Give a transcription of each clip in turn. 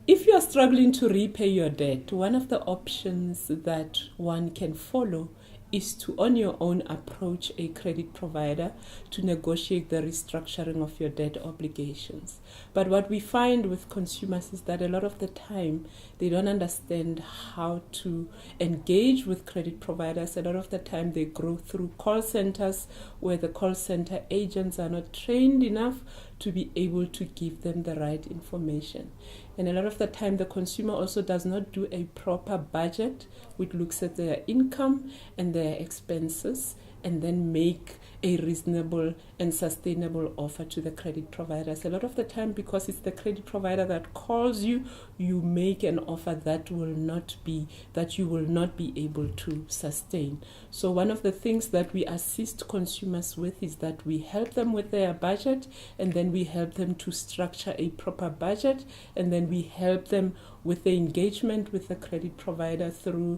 If you are struggling to repay your debt, one of the options that one can follow is to on your own approach a credit provider to negotiate the restructuring of your debt obligations. But what we find with consumers is that a lot of the time they don't understand how to engage with credit providers. A lot of the time they go through call centers where the call center agents are not trained enough to be able to give them the right information. And a lot of the time the consumer also does not do a proper budget which looks at their income and their expenses and then make a reasonable and sustainable offer to the credit providers. A lot of the time, because it's the credit provider that calls you, you make an offer that you will not be able to sustain. So one of the things that we assist consumers with is that we help them with their budget, and then we help them to structure a proper budget, and then we help them with the engagement with the credit provider through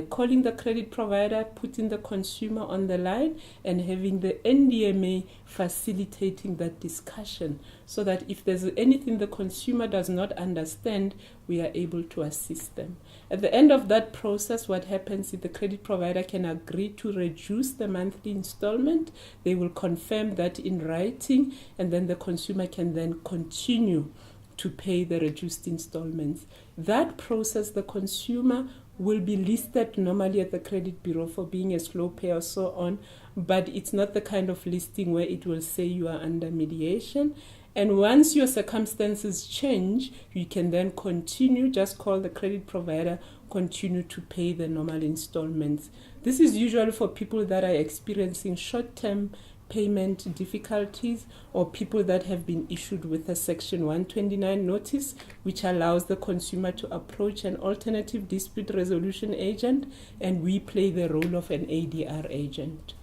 calling the credit provider, putting the consumer on the line, and having the NDMA facilitating that discussion, so that if there's anything the consumer does not understand, we are able to assist them. At the end of that process, what happens is the credit provider can agree to reduce the monthly installment. They will confirm that in writing, and then the consumer can then continue to pay the reduced installments. That process, the consumer will be listed normally at the credit bureau for being a slow payer, so on, but it's not the kind of listing where it will say you are under mediation. And once your circumstances change, you can then continue, just call the credit provider, continue to pay the normal installments. This is usually for people that are experiencing short-term payment difficulties, or people that have been issued with a Section 129 notice, which allows the consumer to approach an alternative dispute resolution agent, and we play the role of an ADR agent.